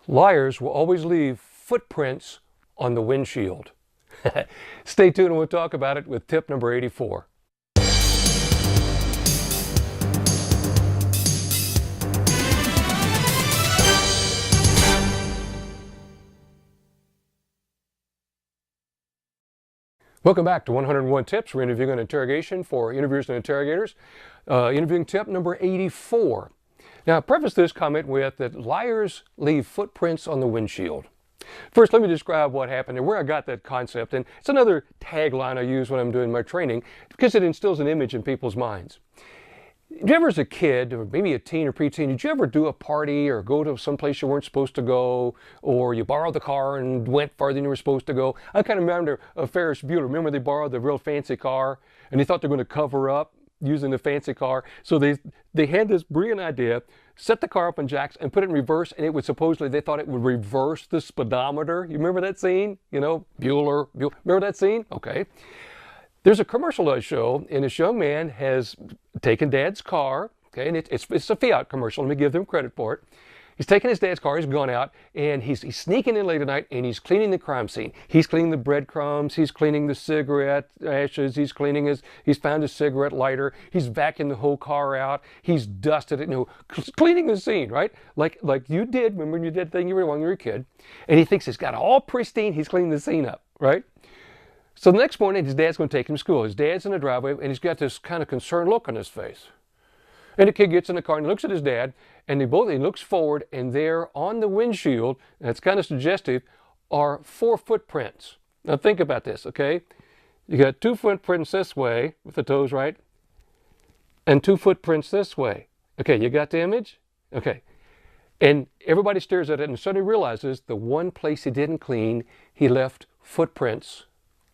Liars will always leave footprints on the windshield. Stay tuned and we'll talk about it with tip number 84. Welcome back to 101 Tips. We're interviewing an interrogation for interviewers and interrogators. Interviewing tip number 84. Now, preface this comment with that liars leave footprints on the windshield. First, let me describe what happened and where I got that concept. And it's another tagline I use when I'm doing my training because it instills an image in people's minds. Did you ever as a kid, or maybe a teen or preteen, did you ever do a party or go to some place you weren't supposed to go, or you borrowed the car and went farther than you were supposed to go? I kind of remember Ferris Bueller. Remember they borrowed the real fancy car and they thought they were going to cover up using the fancy car. So they had this brilliant idea, set the car up on jacks and put it in reverse, and it would supposedly, they thought it would reverse the speedometer. You remember that scene? You know, Bueller. Remember that scene? Okay. There's a commercial I show, and this young man has taken Dad's car, okay, and it's a Fiat commercial. Let me give them credit for it. He's taken his dad's car, he's gone out, and he's sneaking in late at night, and he's cleaning the crime scene. He's cleaning the breadcrumbs, he's cleaning the cigarette ashes, he's found his cigarette lighter, he's vacuumed the whole car out, he's dusted it, cleaning the scene, right? Like you did, remember when you did the thing when you were a kid, and he thinks it's got all pristine, he's cleaning the scene up, right? So the next morning, his dad's going to take him to school. His dad's in the driveway, and he's got this kind of concerned look on his face. And the kid gets in the car and he looks at his dad, and he looks forward, and there on the windshield, and it's kind of suggestive, are 4 footprints. Now think about this, okay? You got 2 footprints this way with the toes, right? And 2 footprints this way. Okay, you got the image? Okay. And everybody stares at it and suddenly realizes the one place he didn't clean, he left footprints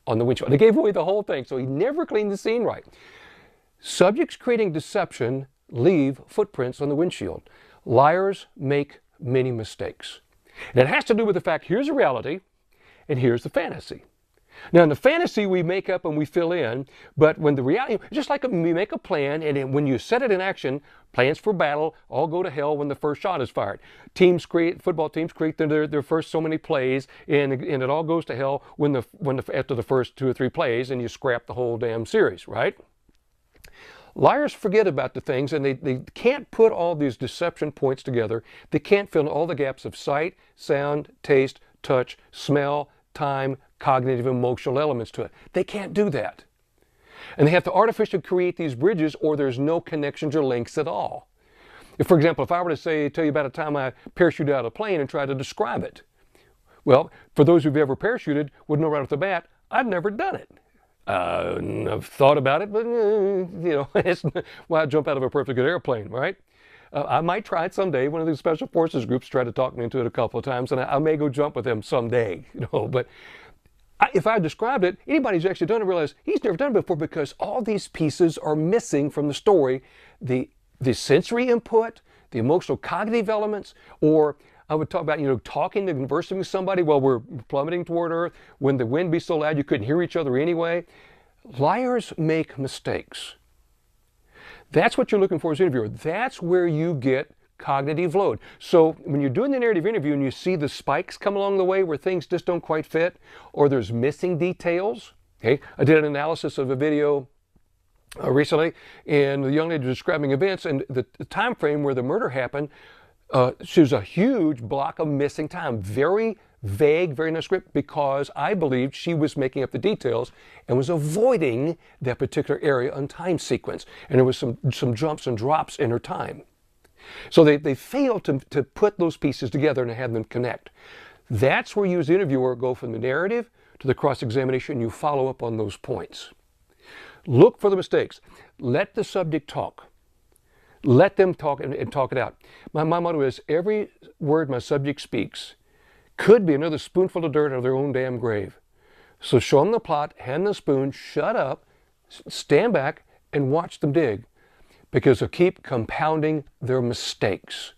on the windshield. They gave away the whole thing, so he never cleaned the scene right. Subjects creating deception leave footprints on the windshield. Liars make many mistakes. And it has to do with the fact, here's the reality, and here's the fantasy. Now, in the fantasy, we make up and we fill in, but when the reality, just like we make a plan, and when you set it in action, plans for battle all go to hell when the first shot is fired. Football teams create their first so many plays, and it all goes to hell after the first 2 or 3 plays, and you scrap the whole damn series, right? Liars forget about the things, and they can't put all these deception points together. They can't fill in all the gaps of sight, sound, taste, touch, smell, time, cognitive, emotional elements to it. They can't do that. And they have to artificially create these bridges, or there's no connections or links at all. For example, if I were to tell you about a time I parachuted out of a plane and tried to describe it. Well, for those who've ever parachuted would know right off the bat, I've never done it. I've thought about it, but it's why I jump out of a perfectly good airplane, right? I might try it someday. One of these special forces groups tried to talk me into it a couple of times, and I may go jump with them someday, but if I described it, anybody who's actually done it realize he's never done it before, because all these pieces are missing from the story. The sensory input, the emotional cognitive elements, or I would talk about, talking and conversing with somebody while we're plummeting toward Earth, when the wind be so loud you couldn't hear each other anyway. Liars make mistakes. That's what you're looking for as an interviewer. That's where you get cognitive load. So when you're doing the narrative interview and you see the spikes come along the way where things just don't quite fit, or there's missing details, okay? I did an analysis of a video recently, and the young lady was describing events, and the time frame where the murder happened, she was a huge block of missing time. Very vague, very nondescript, because I believed she was making up the details and was avoiding that particular area on time sequence. And there was some jumps and drops in her time. So they failed to put those pieces together and have them connect. That's where you as the interviewer go from the narrative to the cross-examination. You follow up on those points. Look for the mistakes. Let the subject talk. Let them talk and talk it out. My motto is, every word my subject speaks could be another spoonful of dirt out of their own damn grave. So show them the plot, hand them the spoon, shut up, stand back, and watch them dig, because they'll keep compounding their mistakes.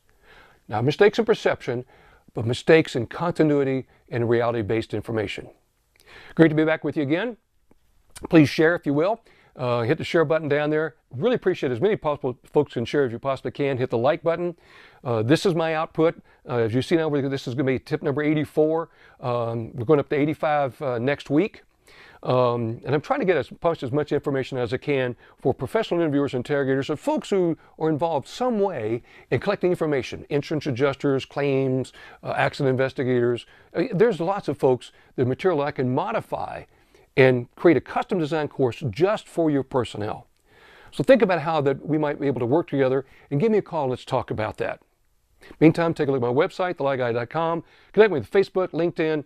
Not mistakes in perception, but mistakes in continuity and reality-based information. Great to be back with you again. Please share if you will. hit the share button down there. Really appreciate as many possible folks can share as you possibly can. Hit the like button. This is my output. As you see now, this is going to be tip number 84. We're going up to 85 next week. And I'm trying to get as much information as I can for professional interviewers and interrogators, and folks who are involved some way in collecting information, insurance adjusters, claims, accident investigators. There's lots of folks, the material I can modify and create a custom design course just for your personnel. So think about how that we might be able to work together, and give me a call. Let's talk about that. Meantime, take a look at my website, thelyguy.com. Connect with Facebook, LinkedIn,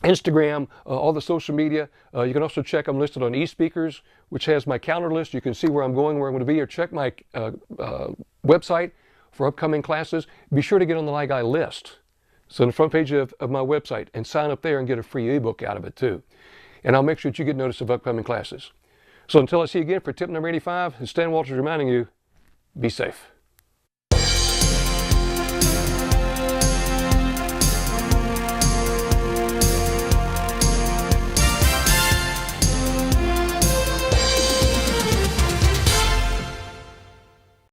Instagram, all the social media. You can also check, I'm listed on eSpeakers, which has my calendar list. You can see where I'm going to be, or check my website for upcoming classes. Be sure to get on the LIGUY list. So on the front page of my website, and sign up there and get a free ebook out of it too. And I'll make sure that you get notice of upcoming classes. So until I see you again for tip number 85, Stan Walters reminding you, be safe.